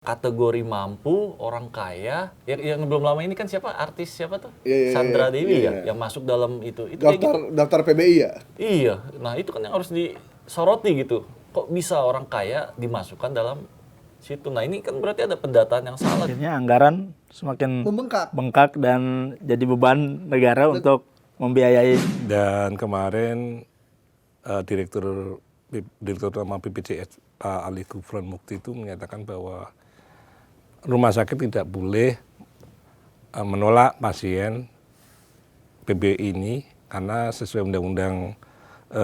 kategori mampu, orang kaya, yang belum lama ini kan artis siapa tuh? Sandra Dewi ya, yang masuk dalam itu daftar PBI ya? Iya, nah itu kan yang harus disoroti gitu. Kok bisa orang kaya dimasukkan dalam situ? Nah ini kan berarti ada pendataan yang salah. Akhirnya anggaran semakin bengkak dan jadi beban negara untuk membiayai. Dan kemarin Direktur Utama BPJS Pak Ali Gufron Mukti itu menyatakan bahwa rumah sakit tidak boleh menolak pasien PBI ini karena sesuai Undang-Undang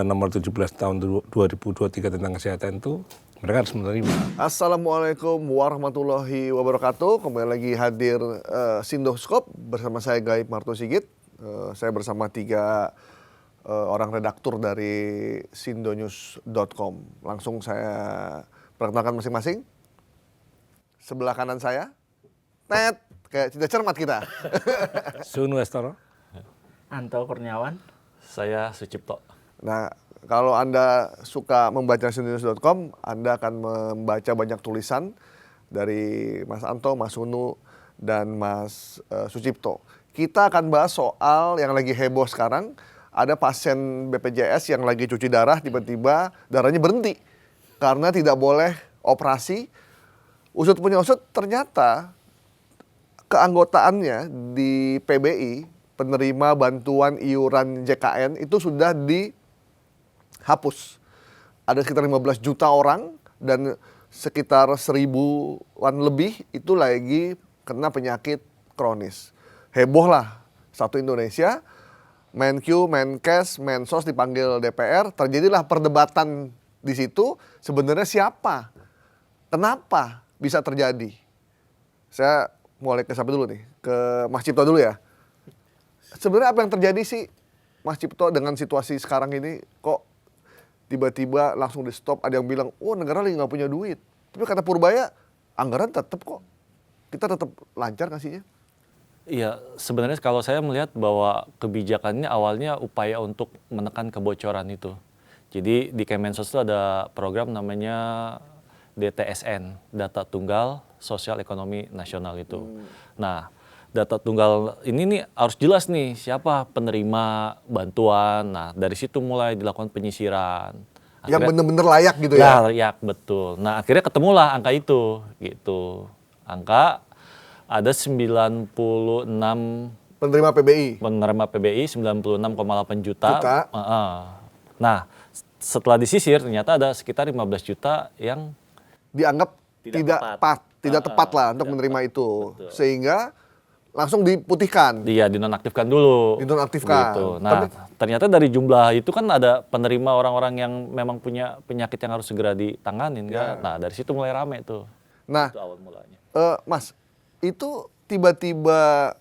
nomor 17 tahun 2023 tentang kesehatan itu mereka harus menerima. Assalamualaikum warahmatullahi wabarakatuh. Kembali lagi hadir Sindoskop bersama saya Gaib Marto Sigit. Saya bersama 3 orang redaktur dari sindonews.com. Langsung saya perkenalkan masing-masing. Sebelah kanan saya, kayak tidak cermat kita. Sun Westoro. Anto Kurniawan. Saya Sucipto. Nah, kalau Anda suka membaca sindonews.com, Anda akan membaca banyak tulisan dari Mas Anto, Mas Sunu, dan Mas Sucipto. Kita akan bahas soal yang lagi heboh sekarang. Ada pasien BPJS yang lagi cuci darah, tiba-tiba darahnya berhenti karena tidak boleh operasi. Usut punya usut, ternyata keanggotaannya di PBI, penerima bantuan iuran JKN, itu sudah dihapus. Ada sekitar 15 juta orang dan sekitar 1000-an lebih itu lagi kena penyakit kronis. Heboh lah satu Indonesia, Menq, Menkes, Mensos dipanggil DPR, terjadilah perdebatan di situ. Sebenarnya siapa? Kenapa bisa terjadi? Saya mulai ke siapa dulu nih? Ke Mas Cipto dulu ya. Sebenarnya apa yang terjadi sih Mas Cipto dengan situasi sekarang ini? Kok tiba-tiba langsung di stop? Ada yang bilang, oh negara lagi nggak punya duit. Tapi kata Purbaya, anggaran tetap kok. Kita tetap lancar kasihnya. Iya, sebenarnya kalau saya melihat bahwa kebijakannya awalnya upaya untuk menekan kebocoran itu. Jadi di Kemensos itu ada program namanya DTSN, Data Tunggal Sosial Ekonomi Nasional itu. Nah, data tunggal ini nih harus jelas nih siapa penerima bantuan. Nah, dari situ mulai dilakukan penyisiran. Akhirnya, yang benar-benar layak gitu ya? Layak, betul. Nah, akhirnya ketemulah angka itu, gitu. Angka ada 96 penerima PBI. Penerima PBI 96,8 juta. Nah, setelah disisir ternyata ada sekitar 15 juta yang dianggap tidak tepat lah untuk menerima itu. Betul. Sehingga langsung diputihkan. Iya, dinonaktifkan dulu. Dinonaktifkan. Gitu. Nah, ternyata dari jumlah itu kan ada penerima orang-orang yang memang punya penyakit yang harus segera ditanganin kan. Nah, dari situ mulai rame tuh. Nah, itu awal mulanya. Mas, itu tiba-tiba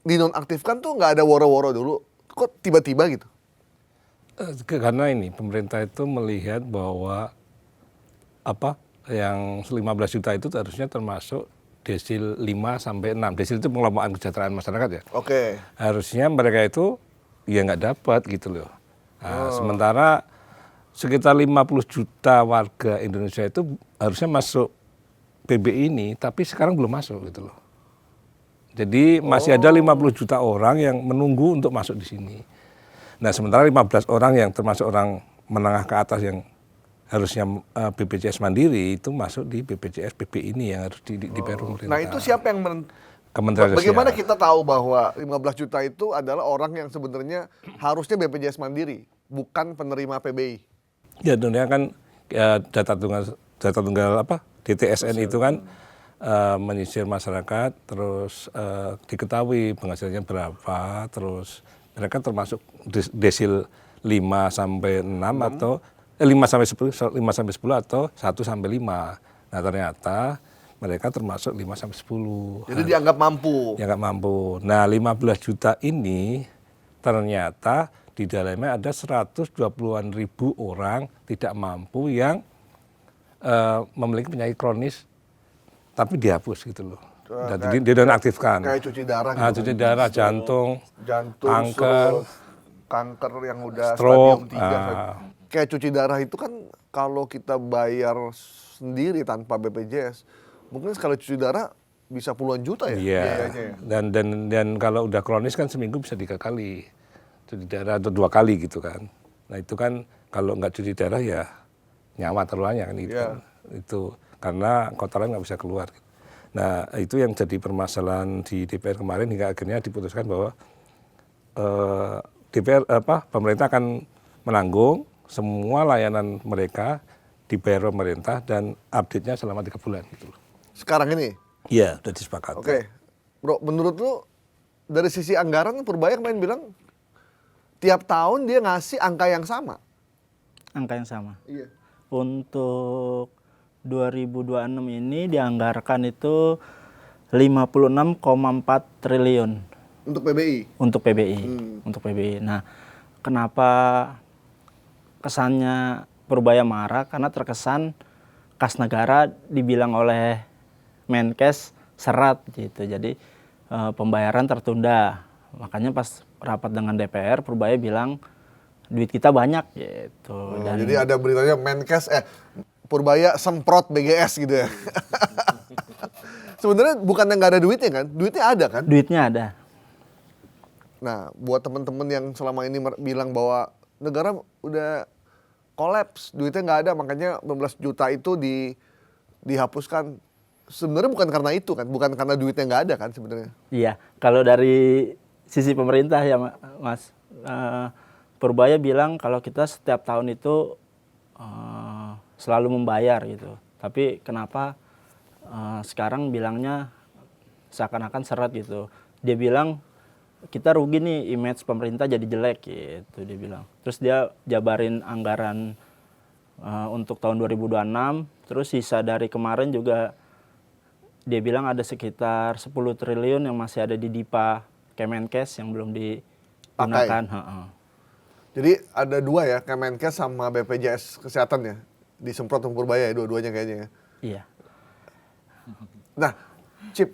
dinonaktifkan tuh nggak ada woro-woro dulu. Kok tiba-tiba gitu? Karena ini pemerintah itu melihat bahwa yang 15 juta itu harusnya termasuk desil 5 sampai 6. Desil itu pengelompokan kesejahteraan masyarakat ya. Oke. Harusnya mereka itu ya nggak dapat gitu loh. Nah, sementara sekitar 50 juta warga Indonesia itu harusnya masuk PBI ini, tapi sekarang belum masuk gitu loh. Jadi masih ada 50 juta orang yang menunggu untuk masuk di sini. Nah, sementara 15 orang yang termasuk orang menengah ke atas yang harusnya BPJS Mandiri itu masuk di BPJS PBI ini yang harus dibayar pemerintah. Nah, itu siapa yang Kementerian Sosial. Bagaimana kita tahu bahwa 15 juta itu adalah orang yang sebenarnya harusnya BPJS Mandiri, bukan penerima PBI? Ya, dunia kan data tunggal DTSN itu kan menyisir masyarakat, terus diketahui penghasilannya berapa, terus mereka termasuk desil 5 sampai 6 atau 5 sampai 10 atau 1 sampai 5. Nah, ternyata mereka termasuk 5 sampai 10. Jadi dianggap mampu. Dianggap mampu. Nah, 15 juta ini ternyata di dalamnya ada 120-an ribu orang tidak mampu yang memiliki penyakit kronis tapi dihapus gitu loh. Jadi dia nonaktifkan. Kayak cuci darah gitu. Cuci darah, jantung, kanker yang udah stroke, stadium 3. kayak cuci darah itu kan kalau kita bayar sendiri tanpa BPJS, mungkin sekali cuci darah bisa puluhan juta ya Iya. biayanya ya. Dan kalau udah kronis kan seminggu bisa 3 kali cuci darah atau 2 kali gitu kan. Nah itu kan kalau nggak cuci darah ya nyawa taruhannya kan itu. Iya. Kan. Itu karena kotoran nggak bisa keluar. Nah itu yang jadi permasalahan di DPR kemarin hingga akhirnya diputuskan bahwa pemerintah akan menanggung semua layanan mereka dibayar pemerintah dan update-nya selama 3 bulan gitu loh. Sekarang ini. Iya, udah disepakati. Oke. Bro, menurut lu dari sisi anggaran Purbaya kemarin bilang tiap tahun dia ngasih angka yang sama. Angka yang sama. Iya. Untuk 2026 ini dianggarkan itu 56,4 triliun Untuk PBI. untuk PBI. Untuk PBI. Nah, kenapa kesannya Purbaya marah? Karena terkesan kas negara dibilang oleh Menkes seret gitu. Jadi pembayaran tertunda. Makanya pas rapat dengan DPR, Purbaya bilang duit kita banyak gitu. Dan Jadi ada beritanya Menkes Purbaya semprot BGS gitu ya. Sebenarnya bukannya nggak ada duitnya kan? Duitnya ada kan? duitnya ada. Nah, buat teman-teman yang selama ini bilang bahwa negara udah kolaps, duitnya nggak ada, makanya 15 juta itu dihapuskan. Sebenarnya bukan karena itu kan, bukan karena duitnya nggak ada kan sebenarnya. Iya, kalau dari sisi pemerintah ya Mas, Purbaya bilang kalau kita setiap tahun itu selalu membayar gitu. Tapi kenapa sekarang bilangnya seakan-akan seret gitu. Dia bilang kita rugi nih, image pemerintah jadi jelek gitu dia bilang. Terus dia jabarin anggaran untuk tahun 2026, terus sisa dari kemarin juga dia bilang ada sekitar 10 triliun yang masih ada di DIPA Kemenkes yang belum digunakan. Jadi ada dua ya, Kemenkes sama BPJS Kesehatan ya, disemprot sama Purbaya ya, dua-duanya kayaknya ya. Iya. Nah, Cip,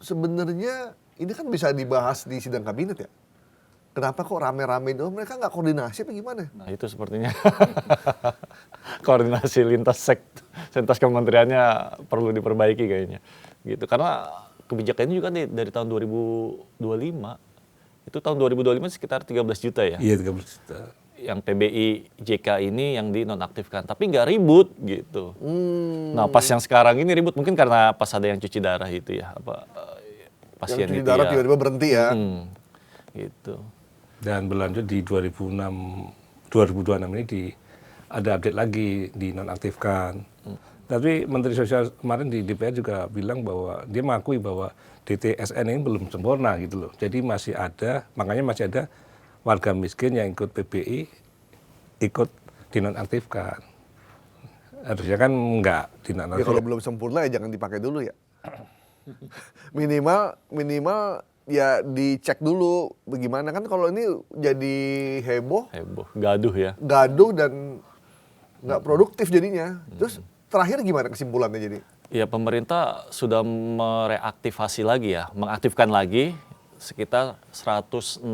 sebenarnya ini kan bisa dibahas di sidang kabinet ya. Kenapa kok rame-rame itu? Mereka nggak koordinasi apa gimana? Nah itu sepertinya koordinasi lintas kementeriannya perlu diperbaiki kayaknya. Gitu. Karena kebijakannya juga dari tahun 2025. Itu tahun 2025 sekitar 13 juta ya. Iya 13 juta. Yang PBI JK ini yang dinonaktifkan. Tapi nggak ribut gitu. Nah pas yang sekarang ini ribut mungkin karena pas ada yang cuci darah itu ya. Pasien Yang cuci itu darah ya. tiba-tiba berhenti ya. Gitu. Dan berlanjut di 2026 ini ada update lagi dinonaktifkan. Tapi Menteri Sosial kemarin di DPR juga bilang bahwa dia mengakui bahwa DTSN ini belum sempurna gitu loh. Jadi makanya masih ada warga miskin yang ikut PBI ikut dinonaktifkan. Harusnya kan enggak Ya dinonaktifkan. kalau belum sempurna ya jangan dipakai dulu ya. minimal ya dicek dulu bagaimana kan kalau ini jadi heboh, Gaduh ya. gaduh dan nggak produktif jadinya. Terus terakhir gimana kesimpulannya jadi? Ya pemerintah sudah mereaktivasi lagi ya, mengaktifkan lagi sekitar 106.000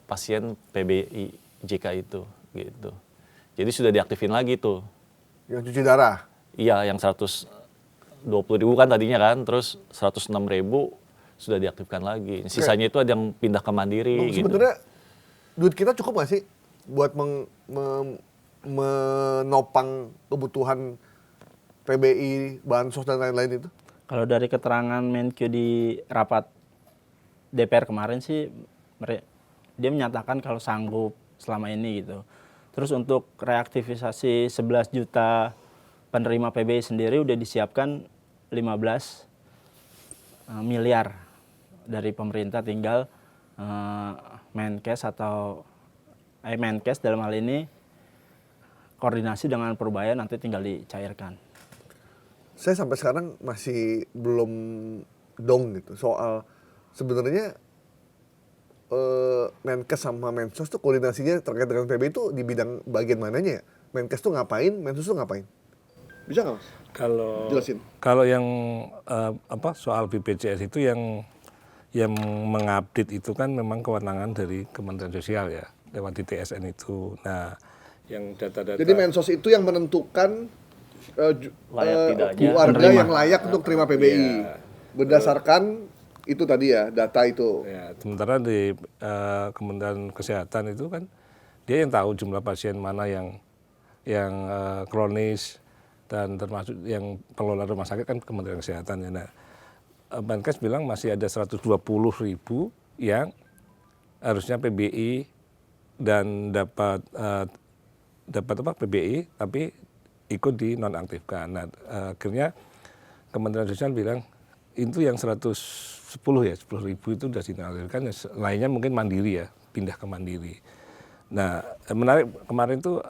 pasien PBI JK itu gitu. Jadi sudah diaktifin lagi tuh. Yang cuci darah? Iya, yang 120.000 kan tadinya kan, terus 106.000 sudah diaktifkan lagi. Sisanya itu ada yang pindah ke Mandiri gitu. Sebenarnya duit kita cukup nggak sih buat menopang kebutuhan PBI, bansos dan lain-lain itu? Kalau dari keterangan Menkyu di rapat DPR kemarin sih, dia menyatakan kalau sanggup selama ini gitu. Terus untuk reaktivisasi 11 juta penerima PBI sendiri udah disiapkan 15 miliar dari pemerintah, tinggal Menkes Menkes dalam hal ini koordinasi dengan Purbaya nanti tinggal dicairkan. Saya sampai sekarang masih belum dong gitu soal sebenarnya Menkes sama Mensos tuh koordinasinya terkait dengan PBI itu di bidang bagian mananya ya? Menkes tuh ngapain, Mensos tuh ngapain? Bisa nggak Mas? Jelasin. Kalau yang soal BPJS itu yang mengupdate itu kan memang kewenangan dari Kementerian Sosial ya. lewat di TSN itu. Nah, yang data-data. Jadi Mensos itu yang menentukan Layak tidaknya warga penerima. yang layak untuk terima PBI. Iya. Berdasarkan itu tadi ya, data itu. Ya, sementara di Kementerian Kesehatan itu kan dia yang tahu jumlah pasien mana yang kronis dan termasuk yang pengelola rumah sakit kan Kementerian Kesehatan ya. Nah, Menkes bilang masih ada 120.000 yang harusnya PBI dan dapat PBI tapi ikut dinonaktifkan. Nah, akhirnya Kementerian Sosial bilang itu yang 10.000 itu sudah dinonaktifkan, lainnya mungkin mandiri ya, pindah ke mandiri. Nah, menarik kemarin tuh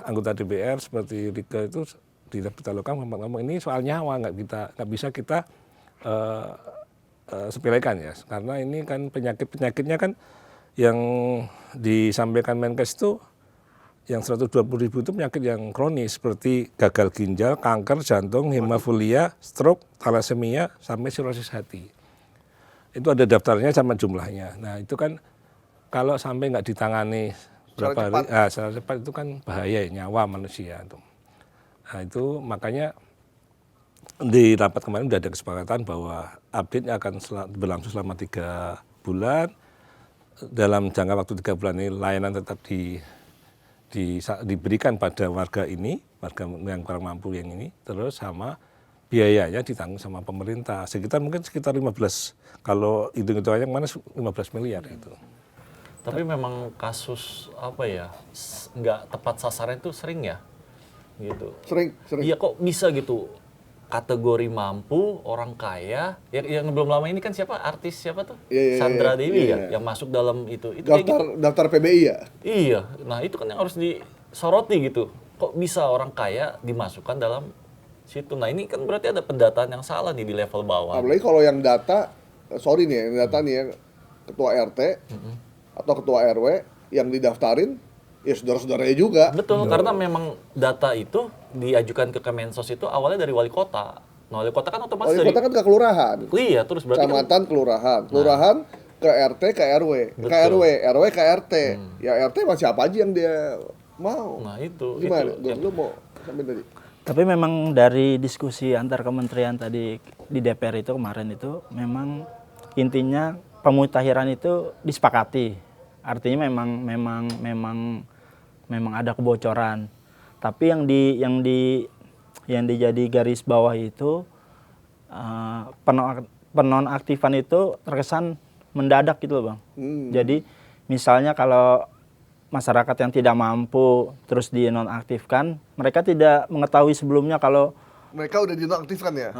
anggota DPR seperti Rika itu di Pitaloka ngomong ini soal nyawa, nggak bisa kita sepelekan ya, karena ini kan penyakitnya kan yang disampaikan Menkes itu yang 120.000 itu penyakit yang kronis seperti gagal ginjal, kanker, jantung, hemofilia, stroke, thalassemia, sampai sirosis hati. Itu ada daftarnya sama jumlahnya. Nah itu kan kalau sampai nggak ditangani berapa hari, secara cepat itu kan bahaya ya, nyawa manusia. Nah itu makanya di rapat kemarin sudah ada kesepakatan bahwa update-nya akan berlangsung selama 3 bulan. Dalam jangka waktu 3 bulan ini layanan tetap diberikan pada warga ini, warga yang kurang mampu yang ini, terus sama biayanya ditanggung sama pemerintah. Mungkin sekitar 15, kalau hitung-hitungannya mana 15 miliar itu. Tapi memang kasus apa ya, nggak tepat sasaran itu sering ya, gitu. Sering. Iya kok bisa gitu, kategori mampu, orang kaya, yang belum lama ini kan siapa, artis siapa tuh? Iya, Sandra Dewi iya. yang masuk dalam itu kayak gitu. Daftar PBI ya? Iya, nah itu kan yang harus disoroti gitu. Kok bisa orang kaya dimasukkan dalam situ? Nah ini kan berarti ada pendataan yang salah nih di level bawah. Apalagi kalau yang data, sorry nih, yang data nih ya, ketua RT atau ketua RW yang didaftarin, ya saudara-saudaranya juga. Betul, karena memang data itu diajukan ke Kemensos itu awalnya dari wali kota. Nah, wali kota kan otomatis Wali kota kan ke kelurahan, Iya, terus berarti kan kecamatan, kelurahan ke RT, ke RW, ke RW ke RT. Ya RT masih apa aja yang dia mau. Nah, itu Gimana? itu. Lu mau sampai tadi? Tapi memang dari diskusi antar kementerian tadi di DPR itu kemarin itu memang intinya pemutahiran itu disepakati. Artinya memang ada kebocoran. Tapi yang dijadi garis bawah itu penonaktifan itu terkesan mendadak gitu loh, Bang. Jadi misalnya kalau masyarakat yang tidak mampu terus dinonaktifkan, mereka tidak mengetahui sebelumnya kalau Mereka udah dinonaktifkan ya?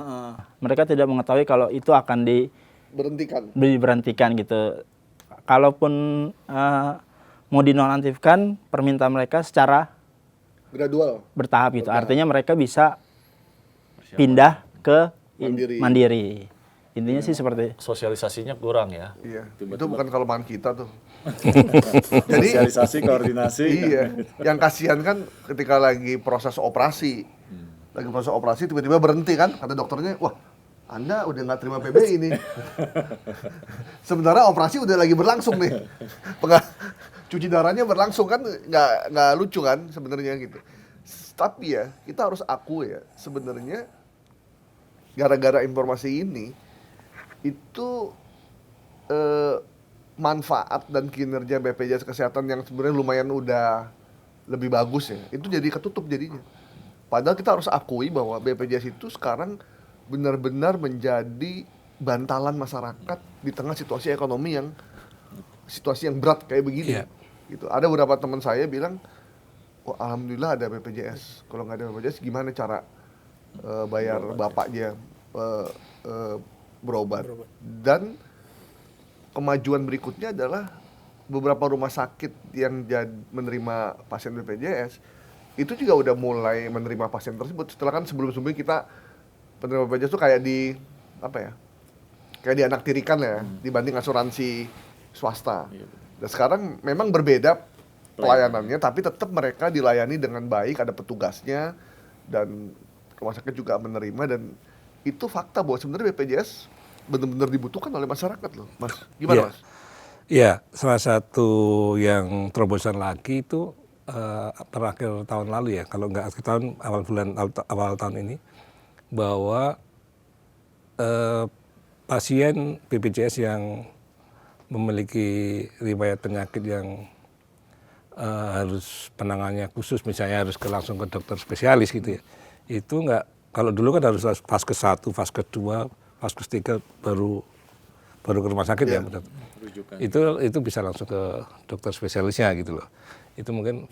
mereka tidak mengetahui kalau itu akan diberhentikan gitu. Kalaupun mau dinonaktifkan, permintaan mereka secara Gradual. bertahap gitu. Artinya mereka bisa pindah ke mandiri. Intinya sih seperti Sosialisasinya kurang ya. Iya. Itu bukan kelemahan kita tuh. Jadi sosialisasi, koordinasi. Iya. Yang kasihan kan ketika lagi proses operasi. Lagi proses operasi tiba-tiba berhenti kan, kata dokternya, wah Anda udah nggak terima PBI ini. Sementara operasi udah lagi berlangsung nih. Cuci darahnya berlangsung kan, nggak lucu kan sebenarnya gitu. Tapi ya kita harus akui ya sebenarnya gara-gara informasi ini itu manfaat dan kinerja BPJS Kesehatan yang sebenarnya lumayan udah lebih bagus ya, itu jadi ketutup jadinya. Padahal kita harus akui bahwa BPJS itu sekarang benar-benar menjadi bantalan masyarakat di tengah situasi ekonomi yang berat kayak begini. Iya. Gitu. Ada beberapa teman saya bilang, "Wah, alhamdulillah ada BPJS. Kalau nggak ada BPJS gimana cara bayar bapaknya berobat?" Dan kemajuan berikutnya adalah beberapa rumah sakit yang menerima pasien BPJS itu juga udah mulai menerima pasien tersebut. Setelah kan sebelum-sebelumnya kita penerima BPJS itu kayak kayak dianaktirikan ya, dibanding asuransi swasta. Dan sekarang memang berbeda pelayanannya, tapi tetap mereka dilayani dengan baik, ada petugasnya, dan rumah sakit juga menerima, dan itu fakta bahwa sebenarnya BPJS benar-benar dibutuhkan oleh masyarakat loh, Mas. Gimana, Iya. Mas? Iya, salah satu yang terobosan lagi itu terakhir tahun lalu ya, kalau nggak akhir tahun, awal tahun ini, bahwa pasien BPJS yang memiliki riwayat penyakit yang harus penanganannya khusus, misalnya harus langsung ke dokter spesialis gitu ya, itu nggak, kalau dulu kan harus vaskes 1, vaskes 2, vaskes 3 baru ke rumah sakit ya. Itu bisa langsung ke dokter spesialisnya gitu loh. Itu mungkin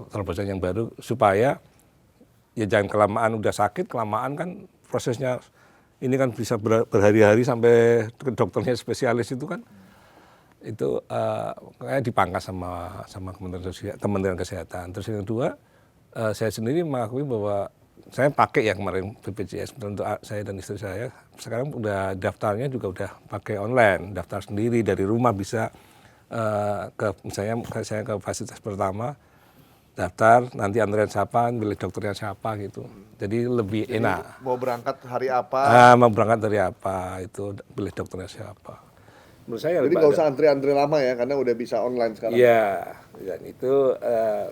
terobosan yang baru supaya ya jangan kelamaan udah sakit, kelamaan kan prosesnya ini kan bisa berhari-hari sampai ke dokternya spesialis itu kan. Itu kayak dipangkas sama Kementerian Kesehatan. Terus yang kedua, saya sendiri mengakui bahwa saya pakai ya kemarin BPJS untuk saya dan istri saya. Sekarang udah daftarnya juga udah pakai online, daftar sendiri dari rumah bisa misalnya saya ke fasilitas pertama, daftar, nanti antrian siapa, milih dokternya siapa gitu. Jadi lebih enak. Mau berangkat hari apa? Mau berangkat dari apa, itu pilih dokternya siapa. Menurut saya Jadi nggak usah antri-antri lama ya, karena udah bisa online sekarang. Iya, dan itu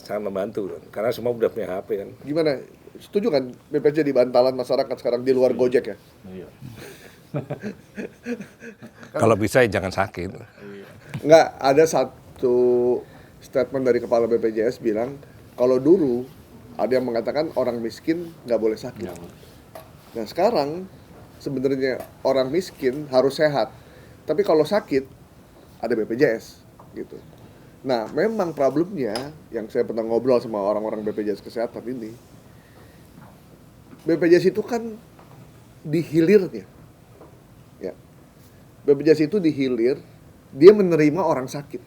sangat membantu karena semua udah punya HP kan. Gimana? Setuju kan BPJS di bantalan masyarakat sekarang di luar Gojek ya? Iya. Kalau bisa ya jangan sakit. Nggak, ada satu statement dari kepala BPJS bilang, kalau dulu ada yang mengatakan orang miskin nggak boleh sakit. Nah sekarang sebenarnya orang miskin harus sehat. Tapi kalau sakit, ada BPJS gitu. Nah memang problemnya, yang saya pernah ngobrol sama orang-orang BPJS Kesehatan ini, BPJS itu kan dihilirnya. Ya. BPJS itu dihilir, dia menerima orang sakit.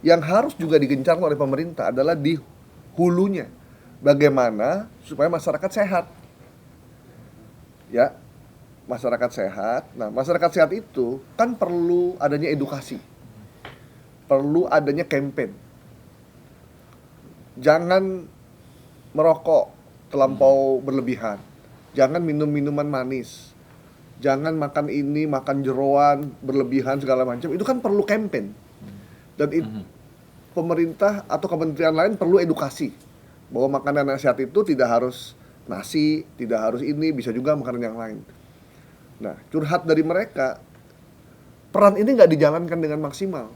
Yang harus juga digencar oleh pemerintah adalah di hulunya. Bagaimana supaya masyarakat sehat. Ya, masyarakat sehat. Nah, masyarakat sehat itu kan perlu adanya edukasi. Perlu adanya campaign. Jangan merokok terlampau berlebihan. Jangan minum minuman manis. Jangan makan ini, makan jeroan berlebihan segala macam. Itu kan perlu campaign. Dan pemerintah atau kementerian lain perlu edukasi bahwa makanan yang sehat itu tidak harus nasi, tidak harus ini, bisa juga makanan yang lain. Nah, curhat dari mereka, peran ini nggak dijalankan dengan maksimal.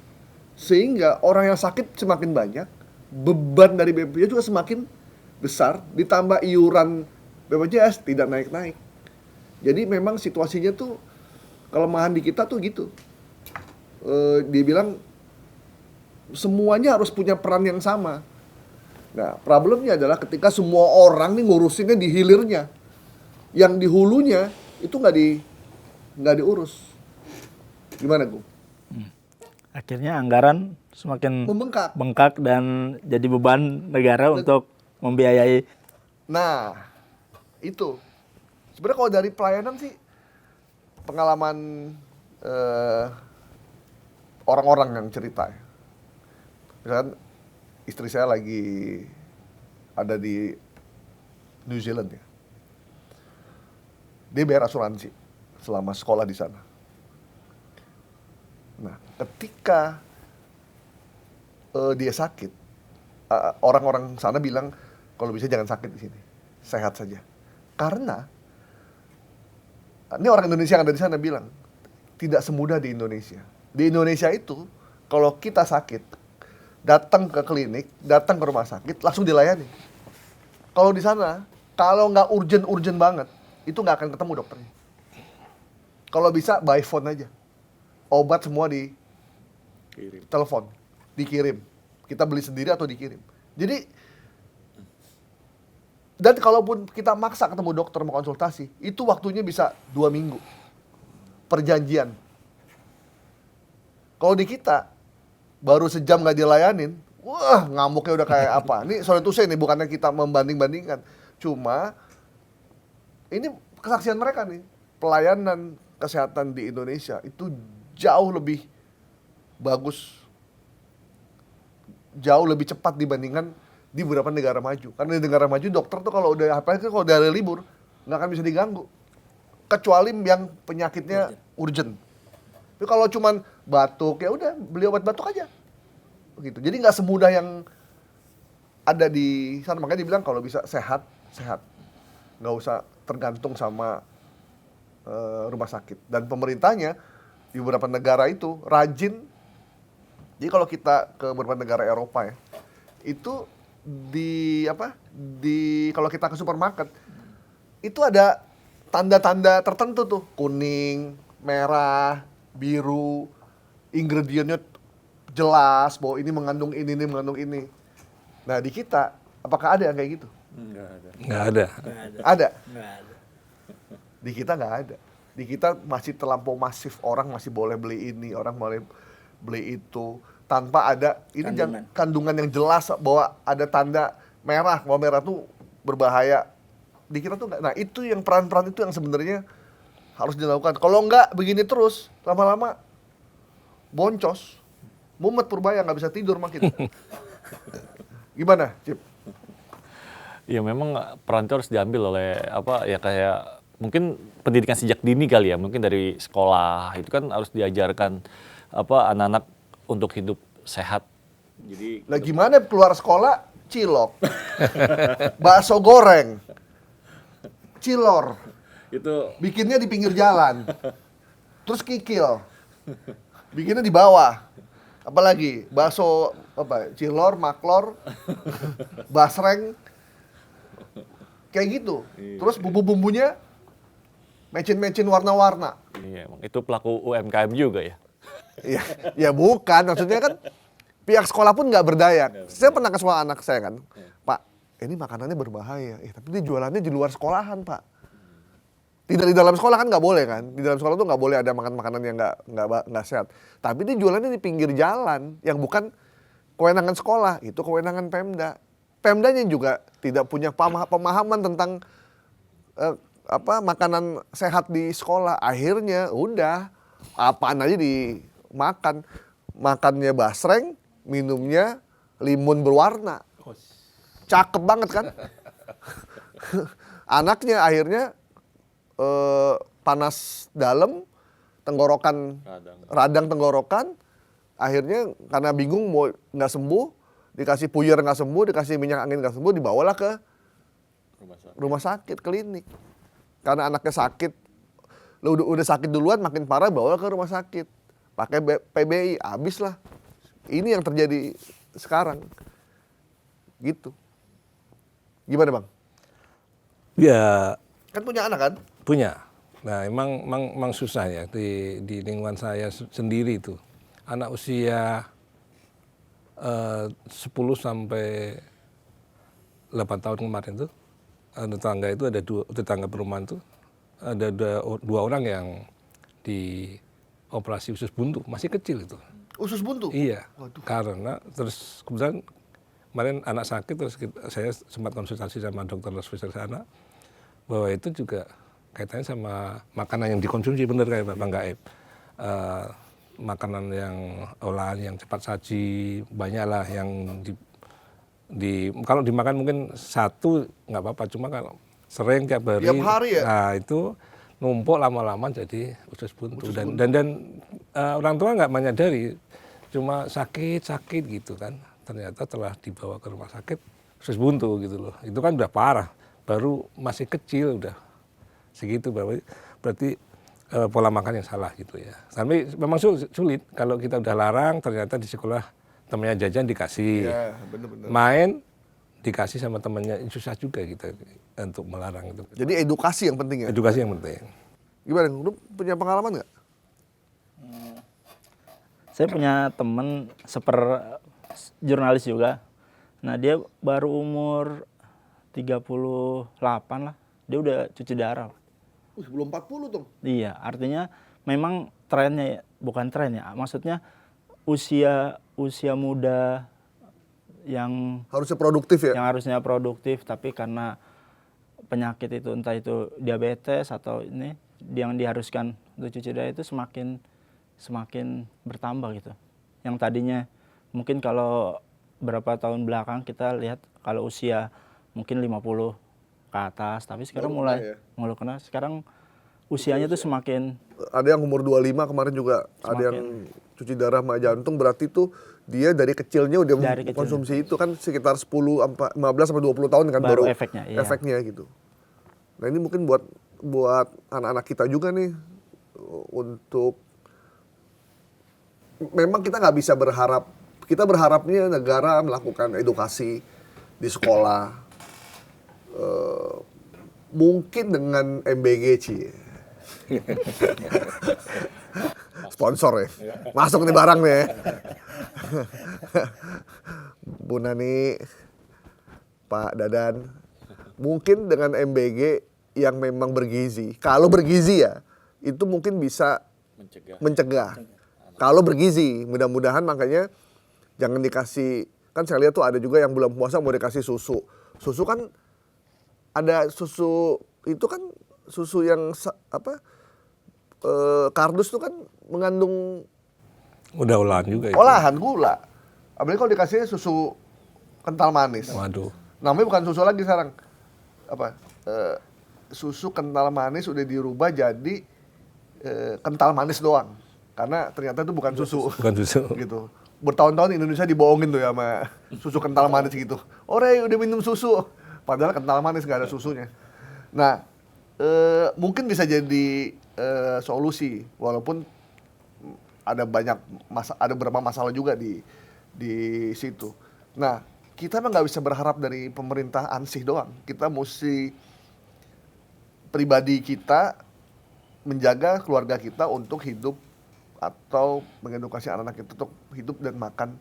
Sehingga orang yang sakit semakin banyak, beban dari BPJS juga semakin besar, ditambah iuran BPJS tidak naik-naik. Jadi memang situasinya tuh, kelemahan di kita tuh gitu. Dia bilang, semuanya harus punya peran yang sama. Nah, problemnya adalah ketika semua orang nih ngurusinnya di hilirnya. Yang di hulunya, itu nggak diurus. Gimana, Gu? Akhirnya anggaran semakin bengkak dan jadi beban negara untuk membiayai. Nah, itu. Sebenarnya kalau dari pelayanan sih, pengalaman orang-orang yang cerita ya. Misalkan istri saya lagi ada di New Zealand ya. Dia bayar asuransi selama sekolah di sana. Nah, ketika dia sakit, orang-orang sana bilang kalau bisa jangan sakit di sini, sehat saja. Karena ini orang Indonesia yang ada di sana bilang tidak semudah di Indonesia. Di Indonesia itu kalau kita sakit, datang ke klinik, datang ke rumah sakit, langsung dilayani. Kalau di sana, kalau nggak urgent banget, itu nggak akan ketemu dokternya. Kalau bisa by phone aja. Obat semua di telepon, dikirim. Kita beli sendiri atau dikirim. Jadi, dan kalaupun kita maksa ketemu dokter mau konsultasi, itu waktunya bisa 2 minggu. Perjanjian. Kalau di kita, baru sejam nggak dilayanin, wah ngamuknya udah kayak apa. Ini sorry to say nih, bukannya kita membanding-bandingkan. Cuma, ini kesaksian mereka nih. Pelayanan kesehatan di Indonesia itu jauh lebih bagus, jauh lebih cepat dibandingkan di beberapa negara maju. Karena di negara maju dokter tuh kalau udah ada libur nggak akan bisa diganggu, kecuali yang penyakitnya urgent. Tapi kalau cuman batuk, ya udah beli obat batuk aja. Begitu. Jadi nggak semudah yang ada di sana. Makanya dibilang kalau bisa sehat, sehat. Nggak usah tergantung sama rumah sakit. Dan pemerintahnya di beberapa negara itu rajin. Jadi kalau kita ke beberapa negara Eropa ya, itu kalau kita ke supermarket itu ada tanda-tanda tertentu tuh, kuning, merah, biru, ingredientnya jelas bahwa ini mengandung ini mengandung ini. Nah di kita apakah ada yang kayak gitu? Enggak ada. Nggak ada. Ada. Nggak ada. Di kita nggak ada. Di kita masih terlampau masif, orang masih boleh beli ini, orang boleh beli itu tanpa ada kandungan yang jelas bahwa ada tanda merah, bahwa merah tuh berbahaya. Di kita tuh nggak. Nah itu yang peran-peran itu yang sebenarnya harus dilakukan. Kalau nggak begini terus, lama-lama boncos, mumet Purbaya nggak bisa tidur makin. Gimana, Cip? Ya memang peran itu harus diambil oleh kayak mungkin pendidikan sejak dini kali ya, mungkin dari sekolah itu kan harus diajarkan anak-anak untuk hidup sehat. Jadi Lah gimana keluar sekolah cilok, bakso goreng, cilor, Itu bikinnya di pinggir jalan, terus kikil, bikinnya di bawah, apalagi bakso cilor, maklor, basreng, kayak gitu. Terus bumbu-bumbunya mecin-mecin warna-warna. iya, emang itu pelaku UMKM juga ya. Ya bukan, maksudnya kan pihak sekolah pun nggak berdaya. Saya pernah ke sekolah anak saya kan, Pak, ini makanannya berbahaya. Tapi dia jualannya di luar sekolahan, Pak. Tidak di dalam sekolah kan nggak boleh kan? Di dalam sekolah tuh nggak boleh ada makan makanan yang nggak sehat. Tapi dia jualannya di pinggir jalan, yang bukan kewenangan sekolah, itu kewenangan Pemda. Pemdanya juga tidak punya pemahaman tentang makanan sehat di sekolah. Akhirnya udah apaan aja dimakan. Makannya basreng, minumnya limun berwarna. Cakep banget kan? Anaknya akhirnya panas dalam, tenggorokan, radang tenggorokan. Akhirnya karena bingung mau nggak sembuh, dikasih puyer nggak sembuh, dikasih minyak angin nggak sembuh, dibawalah ke rumah sakit, klinik. Karena anaknya sakit, udah sakit duluan, makin parah bawa ke rumah sakit. Pakai PBI, habis lah. Ini yang terjadi sekarang. Gitu. Gimana Bang? Ya Kan punya anak kan? punya. Nah emang susah ya di lingkungan saya sendiri itu. Anak usia 10 sampai 8 tahun kemarin tuh, tetangga itu ada tetangga perumahan tuh, ada dua orang yang di operasi usus buntu, masih kecil itu. Usus buntu? Iya, Waduh. karena terus kemudian kemarin anak sakit, terus saya sempat konsultasi sama dokter spesialis anak, bahwa itu juga kaitannya sama makanan yang dikonsumsi, bener kayak Bang Gaib. Makanan yang olahan yang cepat saji, banyak lah yang kalau dimakan mungkin satu nggak apa-apa, cuma kalau sering tiap hari, Tiap hari ya? nah itu numpuk lama-lama jadi usus buntu. Dan orang tua nggak menyadari, cuma sakit gitu kan. Ternyata telah dibawa ke rumah sakit usus buntu gitu loh. Itu kan udah parah, baru masih kecil udah segitu, berarti pola makan yang salah gitu ya. Tapi memang sulit kalau kita udah larang, ternyata di sekolah temannya jajan dikasih, Iya, bener-bener. main dikasih sama temannya, susah juga kita untuk melarang itu. Jadi edukasi yang penting ya? Edukasi yang penting. Gimana? Lu punya pengalaman nggak? Saya punya temen jurnalis juga. Nah dia baru umur 38 lah, dia udah cuci darah. Belum 40 dong. Iya, artinya memang trennya, bukan tren ya, maksudnya usia muda yang Harusnya produktif ya? harusnya produktif, tapi karena penyakit itu, entah itu diabetes atau ini, yang diharuskan untuk cuci darah itu semakin bertambah gitu. Yang tadinya mungkin kalau berapa tahun belakang kita lihat kalau usia mungkin 50 ke atas, tapi sekarang mulai kena. Sekarang usianya tuh semakin Ada yang umur 25 kemarin juga, ada yang cuci darah sama jantung, berarti tuh dia dari kecilnya udah Dari kecil. konsumsi itu kan sekitar 15 sampai 20 tahun kan Baru baru efeknya, iya. efeknya gitu. Nah, ini mungkin buat anak-anak kita juga nih, untuk memang kita nggak bisa berharap, kita berharapnya negara melakukan edukasi di sekolah, mungkin dengan MBG sponsor ya, masuk nih barang nih. Bu Nani, Pak Dadan, mungkin dengan MBG yang memang bergizi, kalau bergizi ya, itu mungkin bisa mencegah. Kalau bergizi, mudah-mudahan makanya jangan dikasih, kan saya lihat tuh ada juga yang bulan puasa mau dikasih susu. Susu kan ada susu itu kan susu yang kardus tuh kan mengandung Udah olahan juga itu. olahan gula. Apalagi kalau dikasih susu kental manis. Waduh. Namanya bukan susu lagi sekarang. Susu kental manis udah dirubah jadi kental manis doang. Karena ternyata itu bukan susu. Bukan susu. Gitu. Bertahun-tahun Indonesia dibohongin tuh ya sama susu kental manis gitu. Ore udah minum susu. Padahal kental manis nggak ada susunya. Nah, mungkin bisa jadi solusi, walaupun ada beberapa masalah juga di situ. Nah, kita emang nggak bisa berharap dari pemerintah ansih doang. Kita mesti pribadi kita menjaga keluarga kita untuk hidup atau mengedukasi anak-anak kita untuk hidup dan makan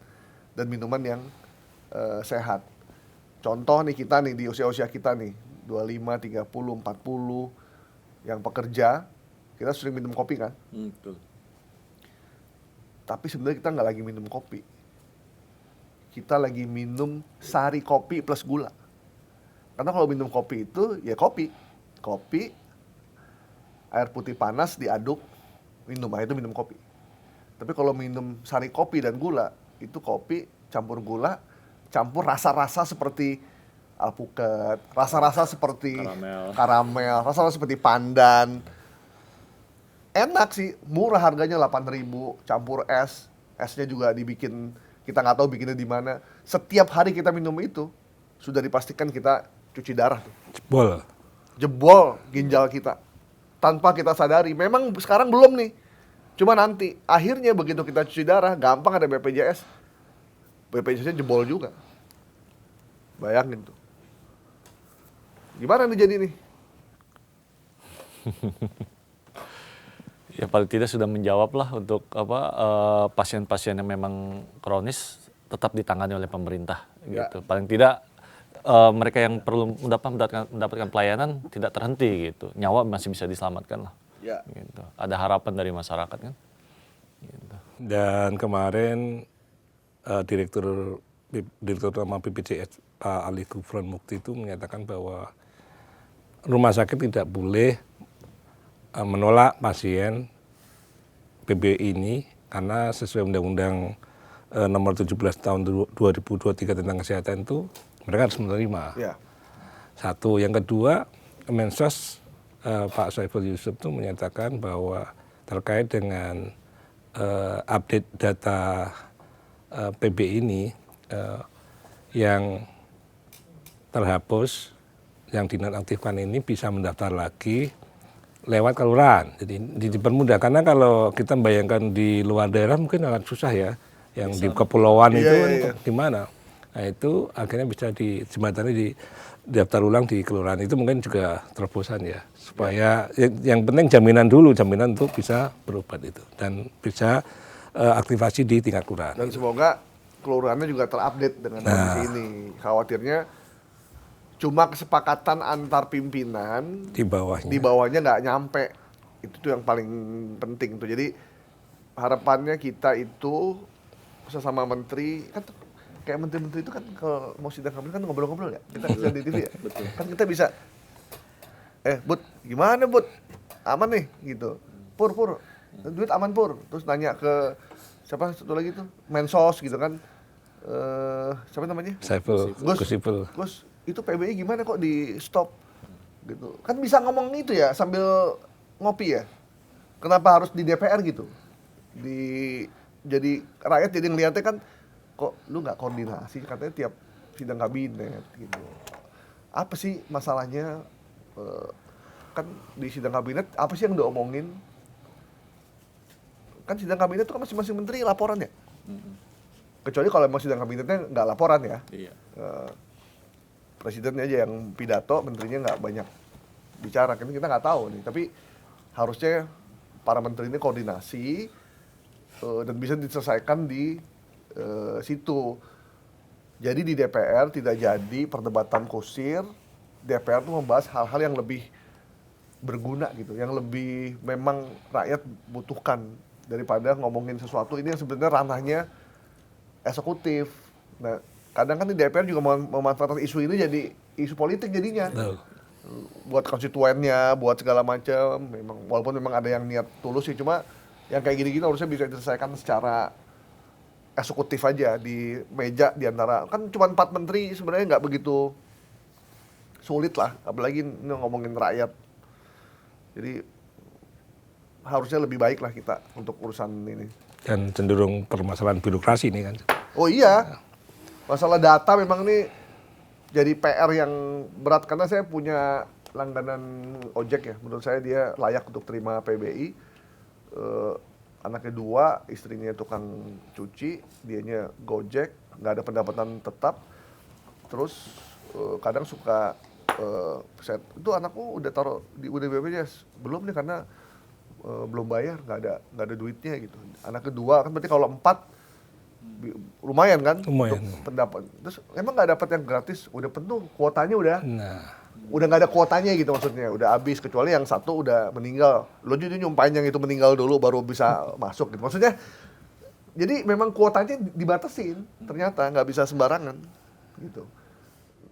dan minuman yang sehat. Contoh nih kita nih di usia-usia kita nih 25, 30, 40 yang pekerja, kita sering minum kopi kan? Betul. Tapi sebenarnya kita nggak lagi minum kopi. Kita lagi minum sari kopi plus gula. Karena kalau minum kopi itu ya kopi, air putih panas diaduk, minum, itu minum kopi. Tapi kalau minum sari kopi dan gula, itu kopi campur gula, campur rasa-rasa seperti alpukat, rasa-rasa seperti karamel, rasa-rasa seperti pandan. Enak sih, murah harganya 8.000, campur es, esnya juga dibikin, kita nggak tahu bikinnya di mana. Setiap hari kita minum itu, sudah dipastikan kita cuci darah tuh. Jebol ginjal kita. Tanpa kita sadari, memang sekarang belum nih. Cuma nanti, akhirnya begitu kita cuci darah, gampang ada BPJS. BPJS-nya jebol juga. Bayangin tuh. Gimana nih jadi nih? Ya paling tidak sudah menjawab lah untuk pasien-pasien yang memang kronis tetap ditangani oleh pemerintah gitu. Paling tidak mereka yang perlu mendapatkan pelayanan tidak terhenti gitu. Nyawa masih bisa diselamatkan lah. Ya. Gitu. Ada harapan dari masyarakat kan. Gitu. Dan kemarin Direktur Utama BPJS Pak Ali Gufron Mukti itu menyatakan bahwa rumah sakit tidak boleh menolak pasien PB ini karena sesuai Undang-Undang nomor 17 tahun 2023 tentang kesehatan itu mereka harus menerima. Ya. Satu, yang kedua, Mensos Pak Saiful Yusuf itu menyatakan bahwa terkait dengan update data PB ini yang terhapus, yang dinonaktifkan ini bisa mendaftar lagi lewat kelurahan. Jadi dipermudah, karena kalau kita bayangkan di luar daerah mungkin agak susah ya, yang di kepulauan itu kan di mana. Nah itu akhirnya bisa dijembatani di daftar ulang di kelurahan, itu mungkin juga terobosan ya, supaya yang penting jaminan untuk bisa berobat itu dan bisa aktivasi di tingkat kelurahan. Dan semoga kelurahannya juga terupdate dengan kondisi ini. Khawatirnya cuma kesepakatan antar pimpinan, Di bawahnya nggak nyampe. Itu tuh yang paling penting tuh. Jadi harapannya kita itu sesama menteri, kan kayak menteri-menteri itu kan kalau mau sidang kabinet kan ngobrol-ngobrol ya. Kita bisa di TV ya. Betul. Kan kita bisa, Bud, gimana Bud? Aman nih gitu. Pur, duit aman Pur. Terus nanya ke siapa satu lagi tuh, Mensos gitu kan. Siapa namanya? Saiful, Gus, itu PBI gimana kok di stop gitu. Kan bisa ngomong itu ya sambil ngopi ya? Kenapa harus di DPR gitu? Jadi rakyat jadi ngeliatnya kan, kok lu nggak koordinasi, katanya tiap sidang kabinet gitu. Apa sih masalahnya? Kan di sidang kabinet apa sih yang diomongin? Kan sidang kabinet itu kan masing-masing menteri laporan ya? Kecuali kalau emang sidang kabinetnya nggak laporan ya. Iya. Presidennya aja yang pidato, menterinya nggak banyak bicara. Kan kita nggak tahu nih. Tapi harusnya para menteri ini koordinasi dan bisa diselesaikan di situ. Jadi di DPR tidak jadi perdebatan kusir. DPR tuh membahas hal-hal yang lebih berguna gitu, yang lebih memang rakyat butuhkan daripada ngomongin sesuatu ini yang sebenarnya ranahnya eksekutif. Nah, kadang kan di DPR juga memanfaatkan isu ini jadi isu politik jadinya. Buat konstituennya, buat segala macam. Memang walaupun memang ada yang niat tulus sih, cuma yang kayak gini-gini harusnya bisa diselesaikan secara eksekutif aja di meja di antara, kan cuma 4 menteri sebenarnya nggak begitu sulit lah, apalagi ini ngomongin rakyat. Jadi harusnya lebih baik lah kita untuk urusan ini. Dan cenderung permasalahan birokrasi ini kan. Oh iya, masalah data memang ini jadi PR yang berat karena saya punya langganan ojek ya. Menurut saya dia layak untuk terima PBI. Anaknya 2, istrinya tukang cuci, dianya Gojek, nggak ada pendapatan tetap. Terus kadang suka itu anakku udah taruh di BPJS belum nih karena belum bayar, nggak ada duitnya gitu. Anak kedua kan berarti kalau 4 lumayan kan Lumayan. untuk pendapat. Terus emang nggak dapat yang gratis, udah penuh kuotanya Nah, udah nggak ada kuotanya gitu maksudnya, udah habis kecuali yang satu udah meninggal. Lo jadi nyumpahin yang itu meninggal dulu baru bisa masuk gitu. Maksudnya jadi memang kuotanya dibatasin, ternyata nggak bisa sembarangan gitu.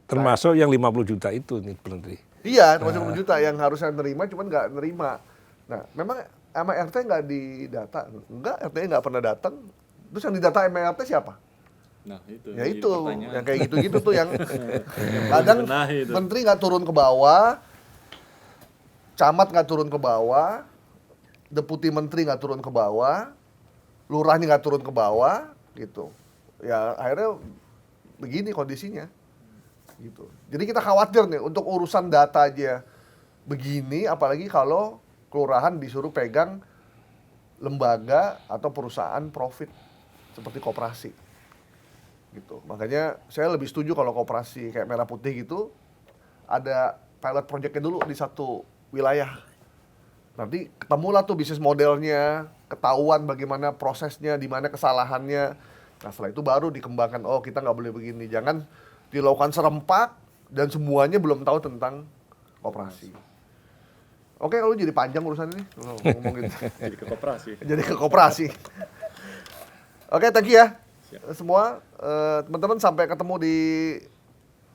termasuk yang 50 juta itu nih berhenti. Iya, termasuk 10 juta yang harusnya nerima, cuman nggak nerima. Nah, memang sama RT nggak didata? Enggak, RT nggak pernah datang. Terus yang didata sama RT siapa? Nah, itu. Ya jadi itu, pertanyaan. yang kayak gitu-gitu tuh yang kadang Benahi itu. menteri nggak turun ke bawah, camat nggak turun ke bawah, deputi menteri nggak turun ke bawah, lurahnya nggak turun ke bawah, gitu. Ya akhirnya begini kondisinya. Gitu. Jadi kita khawatir nih untuk urusan data aja begini, apalagi kalau kelurahan disuruh pegang lembaga atau perusahaan profit seperti koperasi. Gitu. Makanya saya lebih setuju kalau koperasi kayak Merah Putih gitu ada pilot projectnya dulu di satu wilayah. Nanti ketemulah tuh bisnis modelnya, ketahuan bagaimana prosesnya, di mana kesalahannya. Nah setelah itu baru dikembangkan, oh kita nggak boleh begini, jangan dilakukan serempak dan semuanya belum tahu tentang koperasi. Oke, kalau jadi panjang urusan ini kalau ngomongin Jadi ke koperasi. jadi ke koperasi. Oke, thank you ya semua teman-teman, sampai ketemu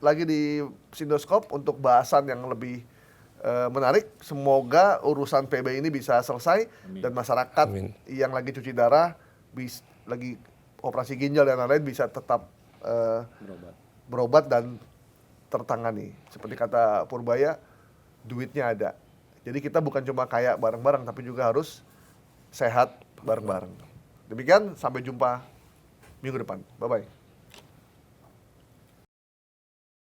lagi di Sindoskop untuk bahasan yang lebih menarik. Semoga urusan PB ini bisa selesai. Amin. Dan masyarakat Amin. yang lagi cuci darah, lagi operasi ginjal dan lain-lain bisa tetap berobat dan tertangani. Seperti kata Purbaya, duitnya ada. Jadi kita bukan cuma kaya bareng-bareng, tapi juga harus sehat bareng-bareng. Demikian, sampai jumpa minggu depan. Bye-bye.